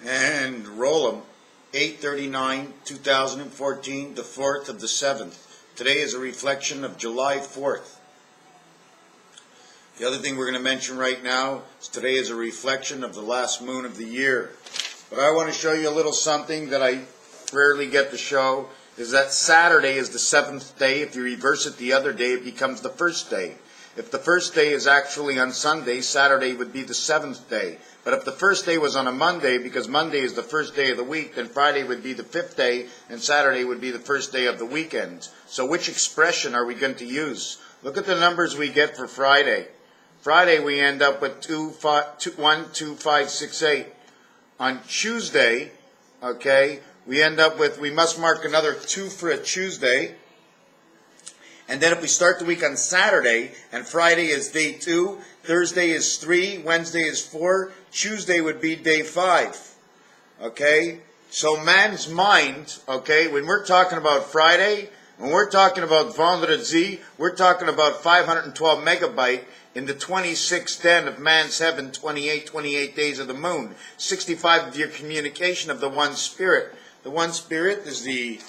And roll them. 8/39/2014, the 4th of the 7th. Today is a reflection of July 4th. The other thing we're going to mention right now is today is a reflection of the last moon of the year. But I want to show you a little something that I rarely get to show, is that Saturday is the 7th day. If you reverse it the other day, it becomes the first day. If the first day is actually on Sunday, Saturday would be the 7th day. But if the first day was on a Monday, because Monday is the first day of the week, then Friday would be the 5th day, and Saturday would be the first day of the weekend. So which expression are we going to use? Look at the numbers we get for Friday. Friday we end up with 1, 2, 5, 6, 8. On Tuesday, okay, we end up with, we must mark another 2 for a Tuesday. And then if we start the week on Saturday, and Friday is day 2, Thursday is 3, Wednesday is 4, Tuesday would be day 5. Okay? So man's mind, okay, when we're talking about Friday, when we're talking about Vendredi, we're talking about 512 megabyte in the 26th den of man's heaven, 28 days of the moon, 65 of your communication of the one spirit. The one spirit is the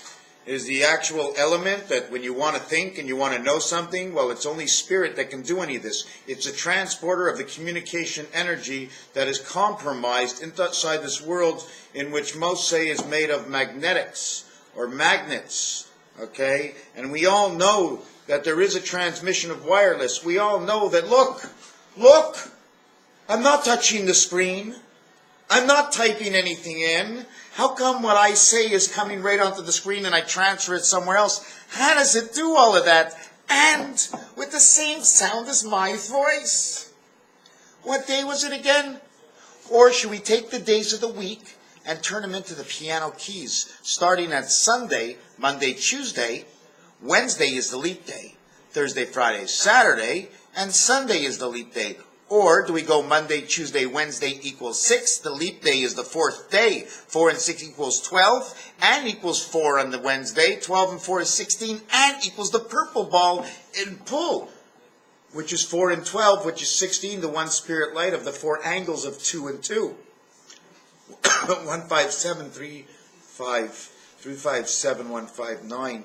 actual element that when you want to think and you want to know something, well, it's only spirit that can do any of this. It's a transporter of the communication energy that is compromised inside this world, in which most say is made of magnetics or magnets, okay? And we all know that there is a transmission of wireless. We all know that, look, I'm not touching the screen. I'm not typing anything in. How come what I say is coming right onto the screen and I transfer it somewhere else? How does it do all of that? And with the same sound as my voice. What day was it again? Or should we take the days of the week and turn them into the piano keys? Starting at Sunday, Monday, Tuesday, Wednesday is the leap day, Thursday, Friday, Saturday, and Sunday is the leap day. Or do we go Monday, Tuesday, Wednesday equals 6? The leap day is the 4th day. 4 and 6 equals 12, and equals 4 on the Wednesday. 12 and 4 is 16, and equals the purple ball in pull, which is 4 and 12, which is 16, the one spirit light of the 4 angles of 2 and 2. 1, 5, 7, 3, 5, 3, 5, 7, 1, 5, 9.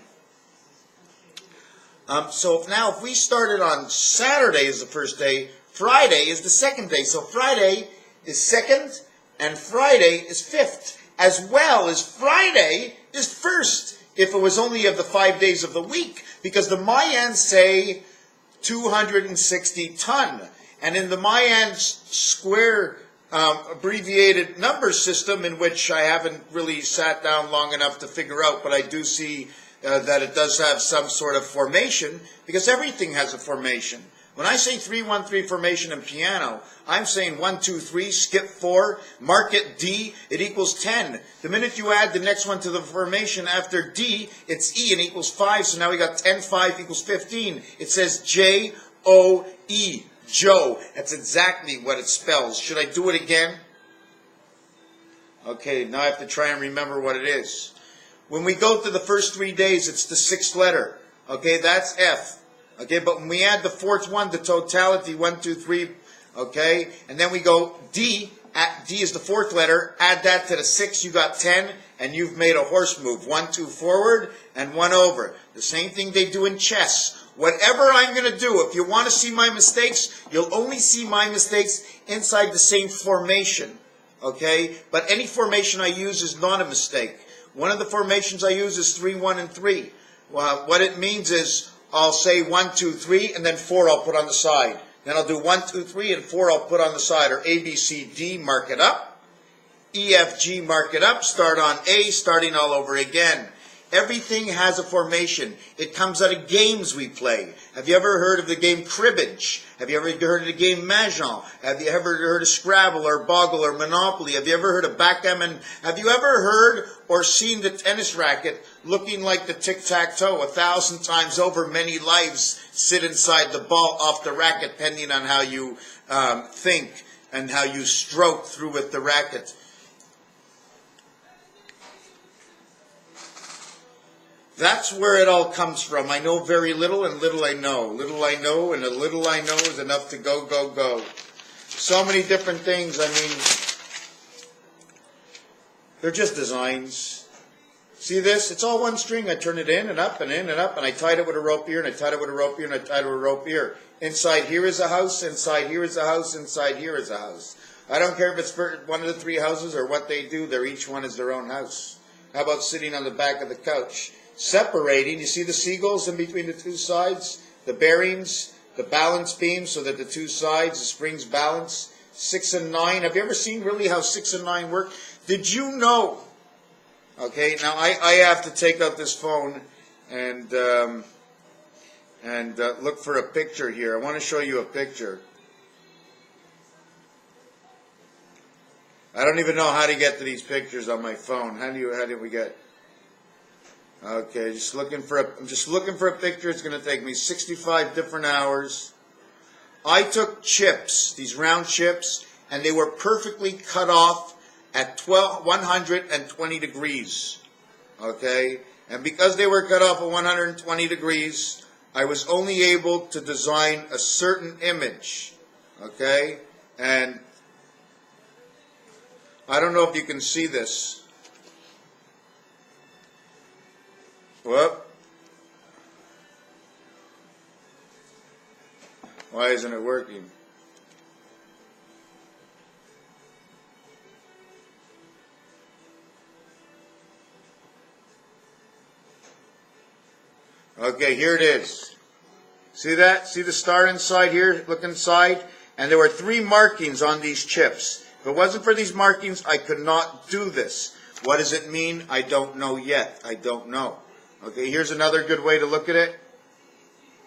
So now if we started on Saturday as the first day, Friday is the second day. So Friday is second and Friday is 5th. As well as Friday is 1st if it was only of the 5 days of the week. Because the Mayans say 260 ton. And in the Mayan square abbreviated number system, in which I haven't really sat down long enough to figure out, but I do see that it does have some sort of formation, because everything has a formation. When I say 3-1-3 formation in piano, I'm saying 1, 2, 3, skip 4, mark it D, it equals 10. The minute you add the next one to the formation after D, it's E and equals 5, so now we got 10, 5 equals 15. It says J-O-E, Joe. That's exactly what it spells. Should I do it again? Okay, now I have to try and remember what it is. When we go to the first 3 days, it's the 6th letter. Okay, that's F. Okay, but when we add the 4th one, the totality, 1, 2, 3, okay, and then we go D, D is the 4th letter, add that to the 6, you got 10, and you've made a horse move. 1, 2 forward, and 1 over. The same thing they do in chess. Whatever I'm going to do, if you want to see my mistakes, you'll only see my mistakes inside the same formation, okay? But any formation I use is not a mistake. One of the formations I use is 3, 1, and 3. Well, what it means is I'll say 1, 2, 3, and then 4 I'll put on the side. Then I'll do 1, 2, 3, and 4 I'll put on the side. Or A, B, C, D, mark it up. E, F, G, mark it up. Start on A, starting all over again. Everything has a formation. It comes out of games we play. Have you ever heard of the game cribbage? Have you ever heard of the game mahjong? Have you ever heard of Scrabble or Boggle or Monopoly? Have you ever heard of backgammon? Have you ever heard or seen the tennis racket looking like the tic-tac-toe 1,000 times over? Many lives sit inside the ball off the racket, depending on how you think and how you stroke through with the racket. That's where it all comes from. I know very little, and little I know. Little I know, and a little I know is enough to go, go, go. So many different things. I mean, They're just designs. See this? It's all one string. I turn it in and up and in and up, and I tied it with a rope here, and I tied it with a rope here, and I tied it with a rope here. Inside here is a house, inside here is a house, inside here is a house. I don't care if it's for one of the three houses or what they do, they're each one is their own house. How about sitting on the back of the couch? Separating, you see the seagulls in between the two sides? The bearings, the balance beams so that the two sides, the springs balance. 6 and 9. Have you ever seen really how 6 and 9 work? Did you know? Okay, now I have to take out this phone and look for a picture here. I want to show you a picture. I don't even know how to get to these pictures on my phone. How do we get? Okay, I'm just looking for a picture. It's going to take me 65 different hours. I took chips, these round chips, and they were perfectly cut off at 120 degrees. Okay, and because they were cut off at 120 degrees, I was only able to design a certain image. Okay, and I don't know if you can see this. Whoop. Why isn't it working? Okay, here it is. See that? See the star inside here? Look inside. And there were 3 markings on these chips. If it wasn't for these markings, I could not do this. What does it mean? I don't know yet. I don't know. Okay, here's another good way to look at it.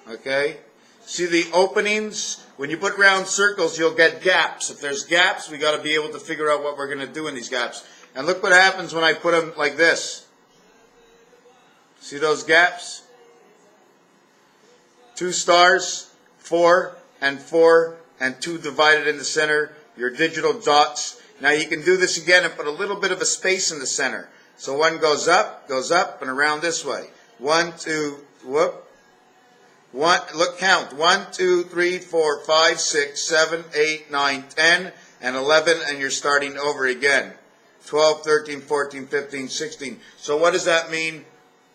Okay, see the openings? When you put round circles, you'll get gaps. If there's gaps, we got to be able to figure out what we're going to do in these gaps. And look what happens when I put them like this. See those gaps? 2 stars, 4 and 4, and 2 divided in the center. Your digital dots. Now you can do this again and put a little bit of a space in the center. So one goes up, and around this way. 1, 2, whoop. 1, look, count. 1, 2, 3, 4, 5, 6, 7, 8, 9, 10, and 11, and you're starting over again. 12, 13, 14, 15, 16. So what does that mean?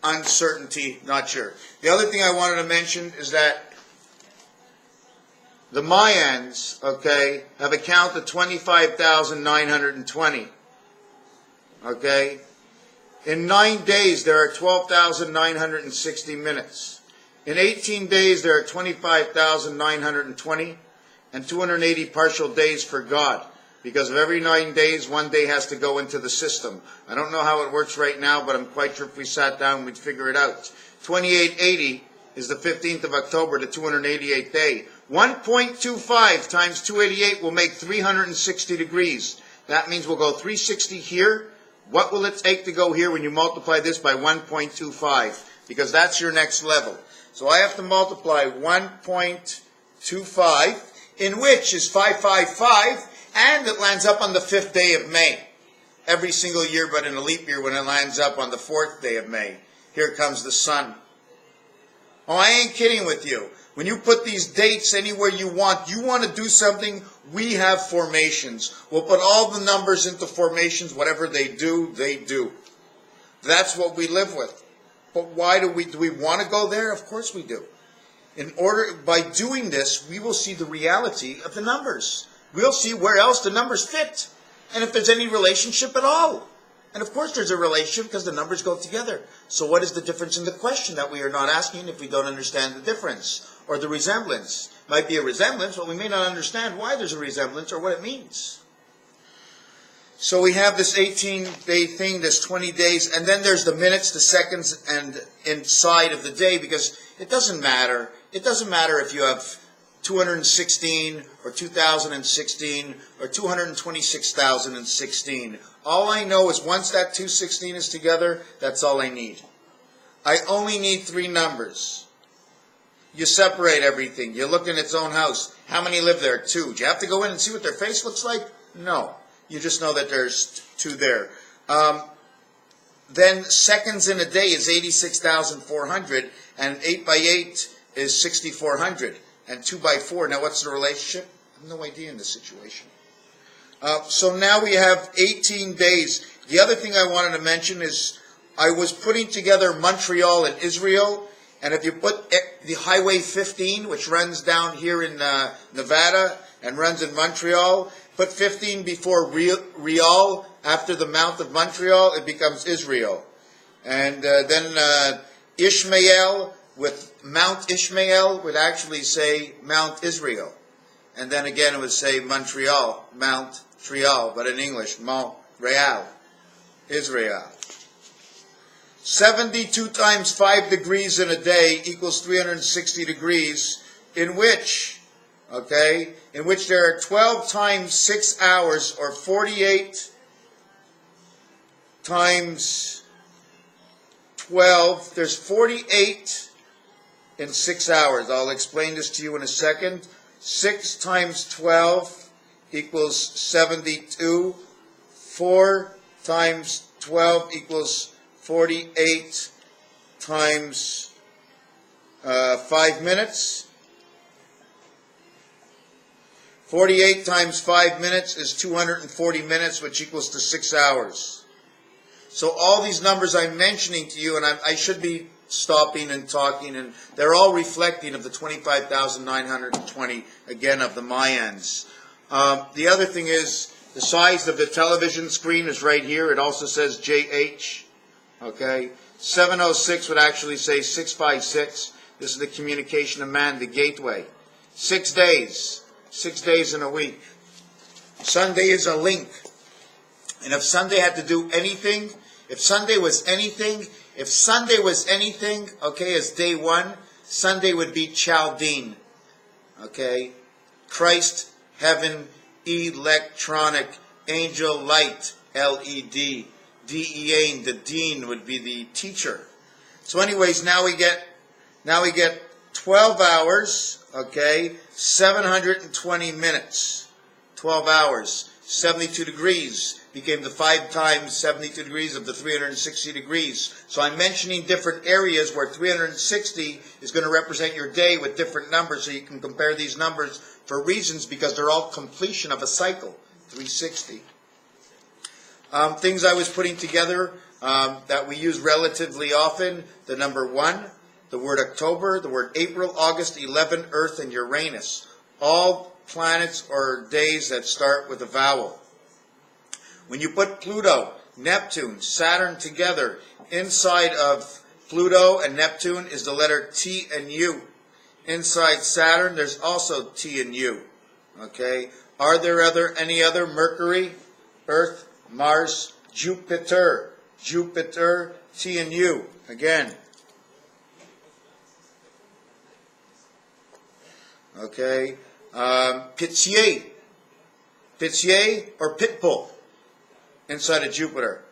Uncertainty, not sure. The other thing I wanted to mention is that the Mayans, okay, have a count of 25,920. Okay? In 9 days, there are 12,960 minutes. In 18 days, there are 25,920 and 280 partial days for God. Because of every 9 days, 1 day has to go into the system. I don't know how it works right now, but I'm quite sure if we sat down, we'd figure it out. 2880 is the 15th of October, the 288th day. 1.25 times 288 will make 360 degrees. That means we'll go 360 here. What will it take to go here when you multiply this by 1.25? Because that's your next level. So I have to multiply 1.25, in which is 555, and it lands up on the 5th day of May. Every single year, but in a leap year when it lands up on the 4th day of May. Here comes the sun. Oh, I ain't kidding with you. When you put these dates anywhere you want to do something, we have formations. We'll put all the numbers into formations. Whatever they do, they do. That's what we live with. But why do we want to go there? Of course we do. By doing this, we will see the reality of the numbers. We'll see where else the numbers fit. And if there's any relationship at all. And of course there's a relationship because the numbers go together. So what is the difference in the question that we are not asking if we don't understand the difference? Or the resemblance. Might be a resemblance, but we may not understand why there's a resemblance or what it means. So we have this 18-day thing, this 20 days, and then there's the minutes, the seconds, and inside of the day, because it doesn't matter. It doesn't matter if you have 216 or 2016 or 226,016. All I know is once that 216 is together, that's all I need. I only need 3 numbers. You separate everything. You look in its own house. How many live there? 2. Do you have to go in and see what their face looks like? No. You just know that there's 2 there. Then seconds in a day is 86,400, and 8 by 8 is 6,400, and 2 by 4. Now what's the relationship? I have no idea in this situation. So now we have 18 days. The other thing I wanted to mention is I was putting together Montreal and Israel, and if you put the Highway 15, which runs down here in Nevada and runs in Montreal, put 15 before Real, after the Mount of Montreal, it becomes Israel. And then Ishmael with Mount Ishmael would actually say Mount Israel. And then again it would say Montreal, Mount Trial, but in English, Mount Real, Israel. 72 times 5 degrees in a day equals 360 degrees, in which there are 12 times 6 hours, or 48 times 12. There's 48 in 6 hours. I'll explain this to you in a second. 6 times 12 equals 72. 4 times 12 equals 48 times 5 minutes. 48 times 5 minutes is 240 minutes, which equals to 6 hours. So all these numbers I'm mentioning to you, and I should be stopping and talking, and they're all reflecting of the 25,920, again, of the Mayans. The other thing is, the size of the television screen is right here. It also says JH. Okay? 706 would actually say 656. This is the communication of man, the gateway. 6 days. 6 days in a week. Sunday is a link. And if Sunday had to do anything, if Sunday was anything, okay, as day one, Sunday would be Chaldean. Okay? Christ, heaven, electronic, angel, light, LED. D-E-A-N, the dean would be the teacher. So anyways, now we get 12 hours, okay, 720 minutes. 12 hours, 72 degrees became the 5 times 72 degrees of the 360 degrees. So I'm mentioning different areas where 360 is going to represent your day with different numbers, so you can compare these numbers for reasons, because they're all completion of a cycle, 360. Things I was putting together that we use relatively often, the number 1, the word October, the word April, August, 11, Earth, and Uranus. All planets or days that start with a vowel. When you put Pluto, Neptune, Saturn together, inside of Pluto and Neptune is the letter T and U. Inside Saturn, there's also T and U. Okay? Are there any other? Mercury, Earth, Mars, Jupiter. Jupiter, T and U. Again. Okay. Pitié. Pitié or Pitbull inside of Jupiter.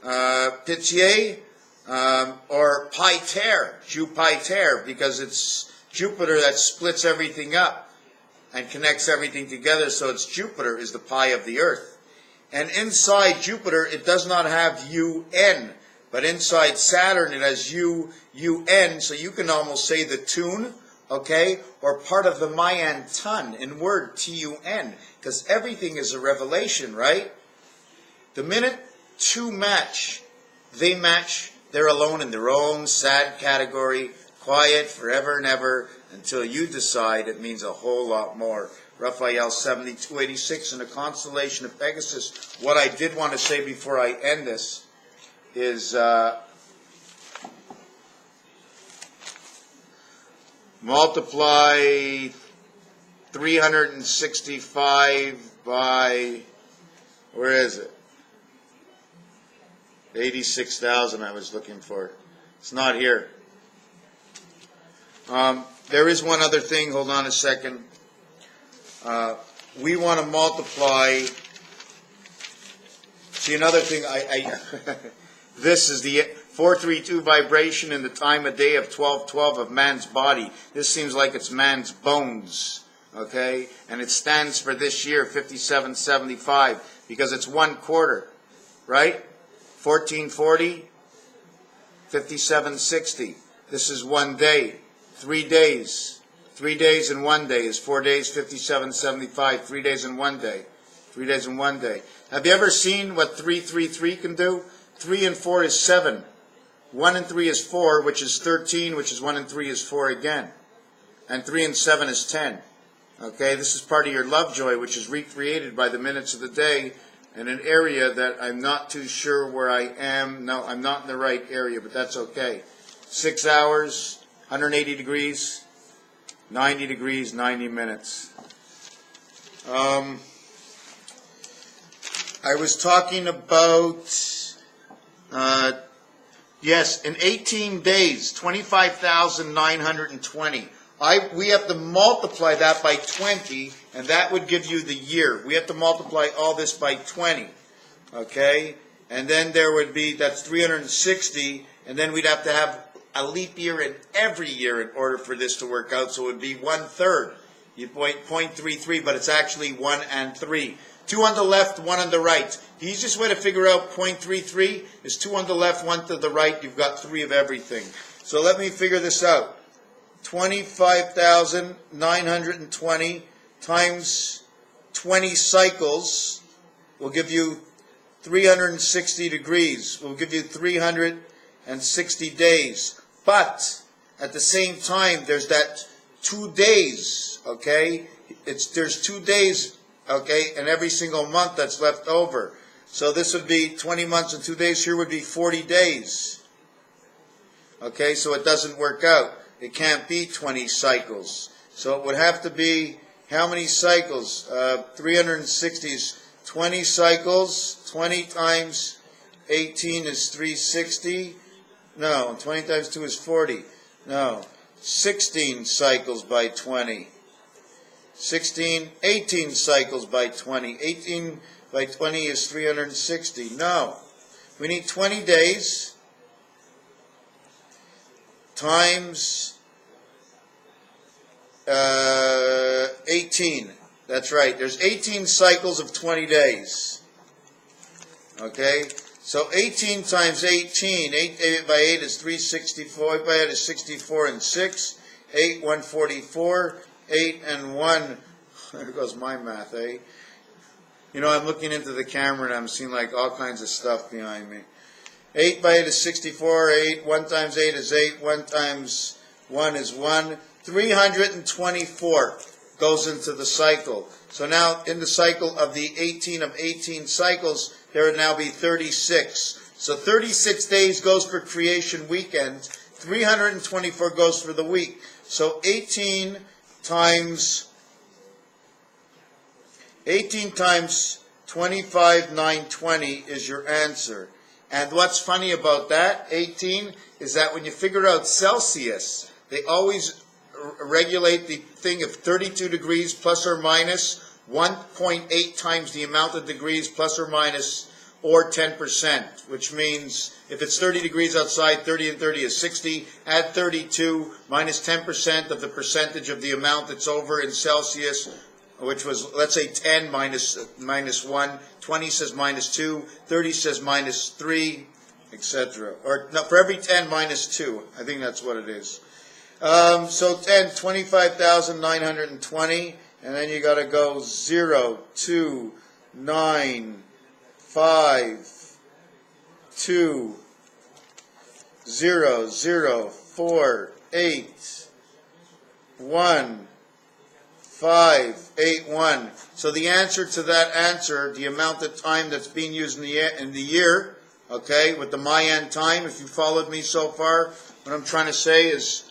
Pitié or Piter. Jupiter, because it's Jupiter that splits everything up and connects everything together, so it's Jupiter is the pi of the Earth. And inside Jupiter, it does not have UN, but inside Saturn, it has UN, so you can almost say the tune, okay, or part of the Mayan ton in word, T-U-N, because everything is a revelation, right? The minute two match, they match, they're alone in their own sad category, quiet forever and ever, until you decide it means a whole lot more. Raphael 7286 in the constellation of Pegasus. What I did want to say before I end this is multiply 365 by, where is it? 86,000 I was looking for. It's not here. There is one other thing. Hold on a second. We want to multiply. See, another thing, this is the 432 vibration in the time of day of 1212 of man's body. This seems like it's man's bones, okay? And it stands for this year, 5775, because it's 1 quarter, right? 1440, 5760. This is 1 day, 3 days. 3 days and 1 day is 4 days, 5775, 3 days and 1 day. 3 days and 1 day. Have you ever seen what 3, 3, 3 can do? 3 and 4 is 7. 1 and 3 is 4, which is 13, which is 1 and 3 is 4 again. And 3 and 7 is 10. Okay, this is part of your Lovejoy, which is recreated by the minutes of the day in an area that I'm not too sure where I am. No, I'm not in the right area, but that's okay. 6 hours, 180 degrees, 90 degrees, 90 minutes. I was talking about, yes, in 18 days, 25,920. We have to multiply that by 20, and that would give you the year. We have to multiply all this by 20, okay? And then there would be, that's 360, and then we'd have to have a leap year in every year in order for this to work out, so it would be 1/3. You point 0.33, but it's actually 1 and 3. 2 on the left, 1 on the right. The easiest way to figure out 0.33 is 2 on the left, 1 to the right. You've got 3 of everything. So let me figure this out. 25,920 times 20 cycles will give you 360 degrees. Will give you 360 days. But at the same time, there's that 2 days, okay? There's 2 days, okay, and every single month that's left over. So this would be 20 months and 2 days. Here would be 40 days. Okay, so it doesn't work out. It can't be 20 cycles. So it would have to be, how many cycles? 360 is 20 cycles. 20 times 18 is 360. No, 20 times 2 is 40. No, 16 cycles by 20. 18 cycles by 20. 18 by 20 is 360. No, we need 20 days times 18. That's right. There's 18 cycles of 20 days. Okay? So 18 times 18, 8 by 8 is 364. 8 by 8 is 64 and 6. 8, 144. 8 and 1. There goes my math, eh? You know, I'm looking into the camera and I'm seeing like all kinds of stuff behind me. 8 by 8 is 64. 8. 1 times 8 is 8. 1 times 1 is 1. 324 goes into the cycle. So now in the cycle of the 18 of 18 cycles, there would now be 36. So 36 days goes for creation weekend. 324 goes for the week. So 18 times 25,920 is your answer. And what's funny about that, 18, is that when you figure out Celsius, they always regulate the thing of 32 degrees plus or minus 1.8 times the amount of degrees plus or minus or 10%, which means if it's 30 degrees outside, 30 and 30 is 60, add 32 minus 10% of the percentage of the amount that's over in Celsius, which was, let's say, 10 minus 1, 20 says minus 2, 30 says minus 3, etc. Or no, for every 10 minus 2. I think that's what it is. So 10, 25,920, and then you got to go 0, 2, 9, 5, 2, 0, 0, 4, 8, 1, 5, 8, 1. So the answer to that answer, the amount of time that's being used in the year, okay, with the Mayan time, if you followed me so far, what I'm trying to say is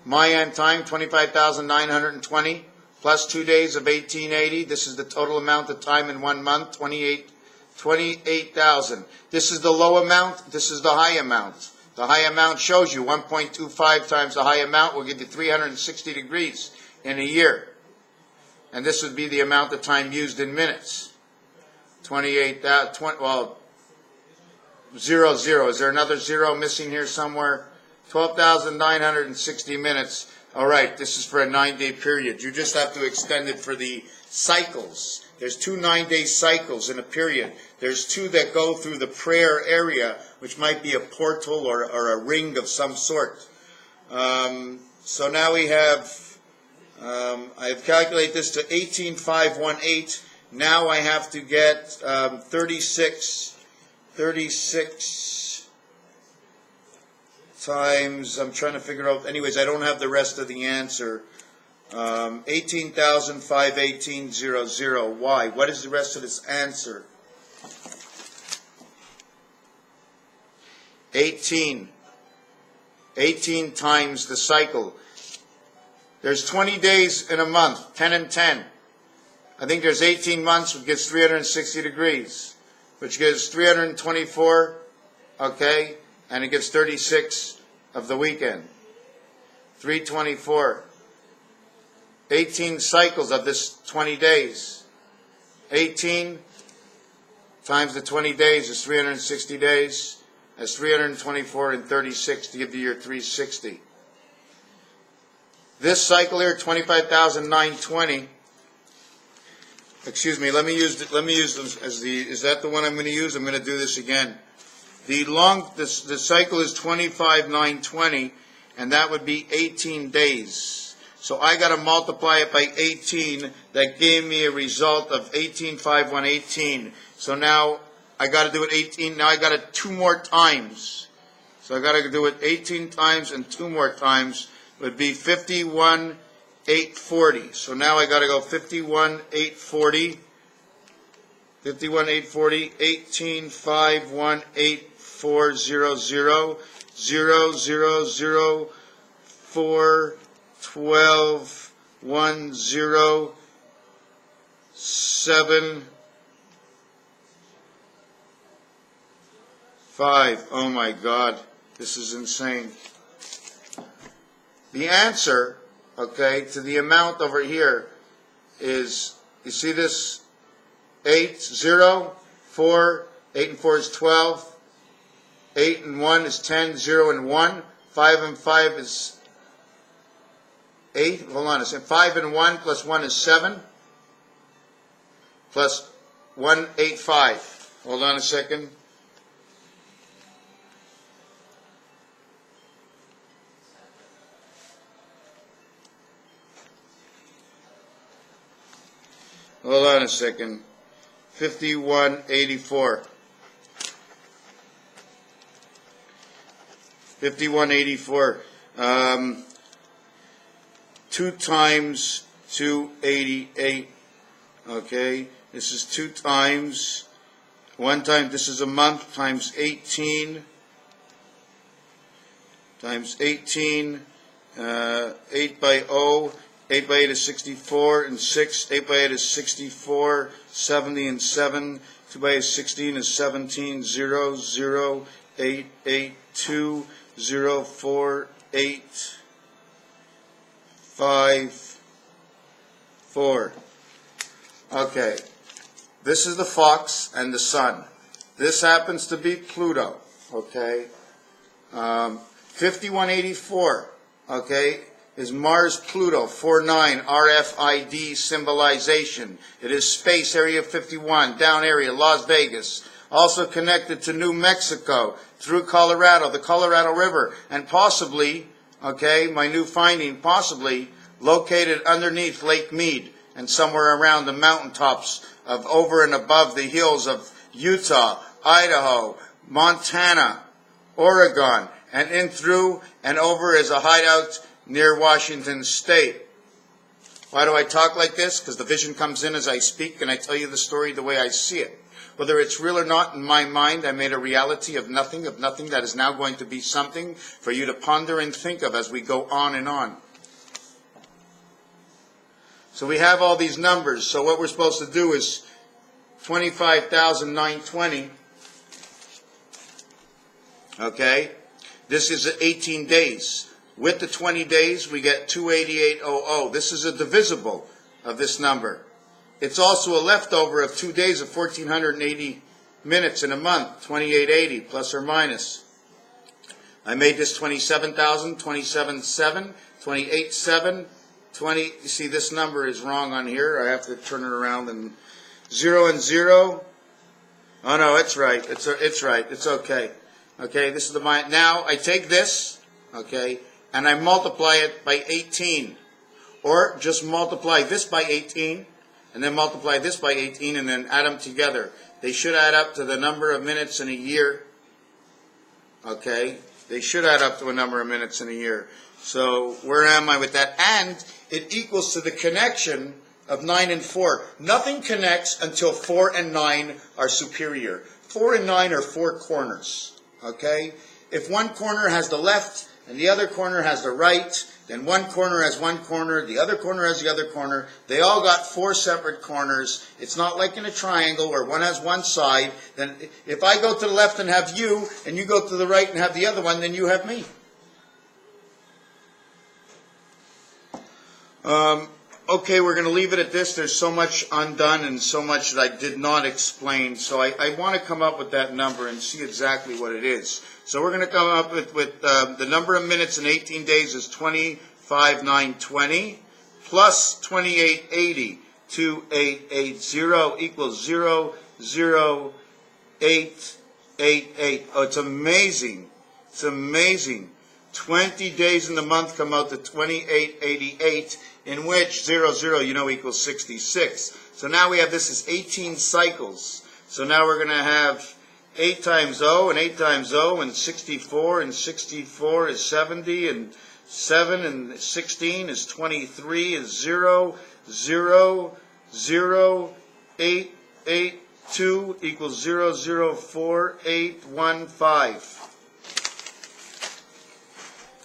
Mayan time, 25,920, plus 2 days of 1880. This is the total amount of time in 1 month, 28,000. This is the low amount. This is the high amount. The high amount shows you 1.25 times the high amount will give you 360 degrees in a year. And this would be the amount of time used in minutes. 28,000, well, 0, 0. Is there another 0 missing here somewhere? 12,960 minutes. All right, this is for a 9-day period. You just have to extend it for the cycles. There's 2 9-day cycles in a period. There's 2 that go through the prayer area, which might be a portal or a ring of some sort. So now we have, I've calculated this to 18,518. Now I have to get 36 times, I'm trying to figure out, anyways, I don't have the rest of the answer. 18,518.00. Why? What is the rest of this answer? 18 times the cycle. There's 20 days in a month, 10 and 10. I think there's 18 months, which gives 360 degrees, which gives 324, okay, and it gives 36 of the weekend. 324. 18 cycles of this 20 days. 18 times the 20 days is 360 days. That's 324 and 36 to give you your 360. This cycle here, 25,920. Excuse me. Let me use them as the. Is that the one I'm going to use? I'm going to do this again. The cycle is 25,920, and that would be 18 days. So I got to multiply it by 18. That gave me a result of 18,518. So now I got to do it 18. Now I got it 2 more times. So I got to do it 18 times and 2 more times. It would be 51,840. So now I got to go 51,840. 51,840. 18,518,400. 0,004. 12, 1, 0, 7, 5. Oh my God, this is insane. The answer, okay, to the amount over here is, you see this 8, 0, 4, 8 and 4 is 12, 8 and 1 is 10, 0 and 1, 5 and 5 is 8, hold on a second, 5 and 1 plus 1 is 7, plus 185. Hold on a second. Hold on a second. 5184. 5184. 2 times 288. Okay, this is 2 times 1 time. This is a month times 18 times 18. 8 by 0. 8 by 8 is 64 and 6. 8 by 8 is 64. 70 and 7. 2 by 8 is 16 is 17. 0 0 8 8 2 0 4 8 5 4. Okay, this is the fox and the sun. This happens to be Pluto. Okay, 5184. Okay, is Mars Pluto 49 RFID symbolization. It is space area 51, down area Las Vegas. Also connected to New Mexico through Colorado, the Colorado River, and possibly, okay, my new finding, possibly located underneath Lake Mead and somewhere around the mountaintops of over and above the hills of Utah, Idaho, Montana, Oregon, and in through and over as a hideout near Washington State. Why do I talk like this? Because the vision comes in as I speak and I tell you the story the way I see it. Whether it's real or not, in my mind, I made a reality of nothing that is now going to be something for you to ponder and think of as we go on and on. So we have all these numbers. So what we're supposed to do is 25,920. Okay? This is 18 days. With the 20 days, we get 288.00. This is a divisible of this number. It's also a leftover of 2 days of 1,480 minutes in a month, 2880 plus or minus. I made this 27,000, 27,7, 28,7, 20. You see, this number is wrong on here. I have to turn it around and 0 and 0. Oh no, it's right. It's right. It's okay. Okay, this is the mind. Now I take this, okay, and I multiply it by 18, or just multiply this by 18. and then multiply this by 18 and then add them together. They should add up to the number of minutes in a year. Okay? They should add up to a number of minutes in a year. So where am I with that? And it equals to the connection of 9 and 4. Nothing connects until 4 and 9 are superior. 4 and 9 are 4 corners. Okay? If one corner has the left and the other corner has the right, then one corner has one corner, the other corner has the other corner. They all got 4 separate corners. It's not like in a triangle where one has one side. Then if I go to the left and have you, and you go to the right and have the other one, then you have me. Okay, we're going to leave it at this. There's so much undone and so much that I did not explain. So I want to come up with that number and see exactly what it is. So we're going to come up with the number of minutes in 18 days is 25,920 plus 2880. 2880 equals 00888. Oh, it's amazing. It's amazing. 20 days in the month come out to 2888, in which 00, you know, equals 66. So now we have this as 18 cycles. So now we're going to have 8 times 0, and 8 times 0, and 64 is 70, and 7 and 16 is 23, is 0, 0, 0, 8, 8, 2 equals 004,815.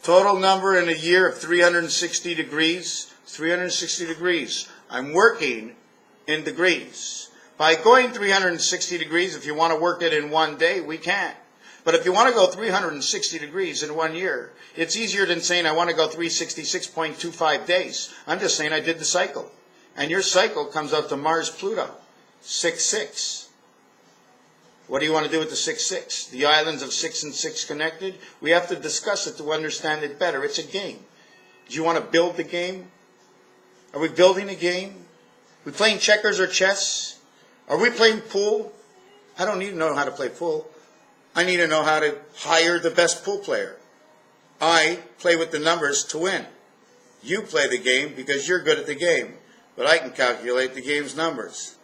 Total number in a year of 360 degrees. 360 degrees. I'm working in degrees. By going 360 degrees, if you want to work it in one day, we can. But if you want to go 360 degrees in 1 year, it's easier than saying I want to go 366.25 days. I'm just saying I did the cycle. And your cycle comes out to Mars-Pluto, 6-6. What do you want to do with the 6-6? The islands of 6 and 6 connected? We have to discuss it to understand it better. It's a game. Do you want to build the game? Are we building a game? Are we playing checkers or chess? Are we playing pool? I don't need to know how to play pool. I need to know how to hire the best pool player. I play with the numbers to win. You play the game because you're good at the game. But I can calculate the game's numbers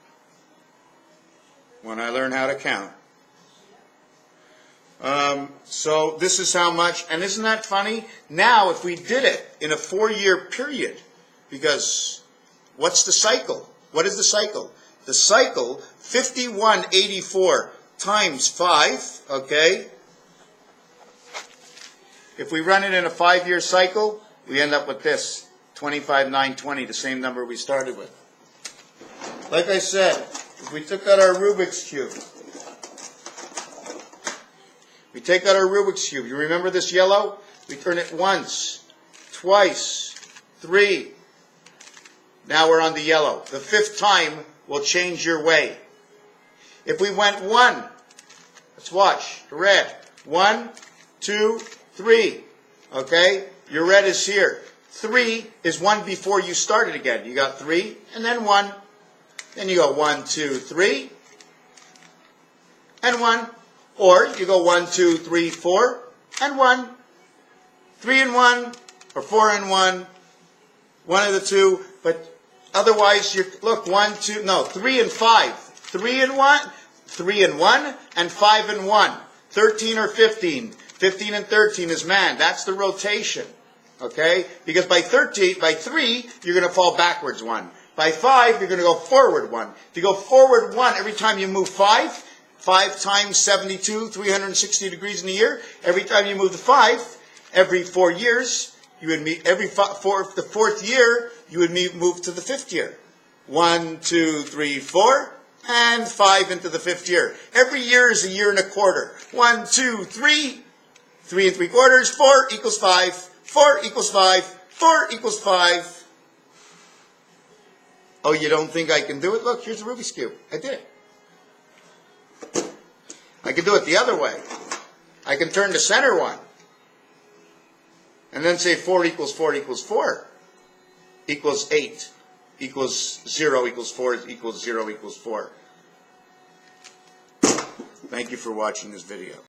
when I learn how to count. So this is how much, and isn't that funny? Now, if we did it in a 4-year period, because what's the cycle? What is the cycle? The cycle, 5184 times 5, okay? If we run it in a 5-year cycle, we end up with this, 25,920, the same number we started with. Like I said, if we took out our Rubik's Cube, we take out our Rubik's Cube. You remember this yellow? We turn it once, twice, 3. Now we're on the yellow. The 5th time will change your way. If we went 1, let's watch, red. 1, 2, 3. Okay? Your red is here. 3 is 1 before you started again. You got 3 and then 1. Then you go 1, 2, 3, and 1. Or you go 1, 2, 3, 4, and 1. 3 and 1, or 4 and 1. One of the two. But otherwise, you look 1, 2, no, 3 and 5. 3 and 1, 3 and 1, and 5 and 1. 13 or 15. 15 and 13 is man. That's the rotation. Okay? Because by 3, you're going to fall backwards 1. By 5, you're going to go forward 1. To go forward 1, every time you move 5 times 72, 360 degrees in a year. Every time you move the 5, every 4 years, you would meet, the 4th year, you would move to the 5th year. 1, 2, 3, 4, and 5 into the 5th year. Every year is a year and a quarter. 1, 2, 3, 3 and 3/4, 4 equals 5, 4 equals 5, 4 equals 5. Oh, you don't think I can do it? Look, here's the Rubik's Cube. I did it. I can do it the other way. I can turn the center one. And then say 4 equals 4 equals 4. Equals 8. Equals 0 equals 4 equals 0 equals 4. Thank you for watching this video.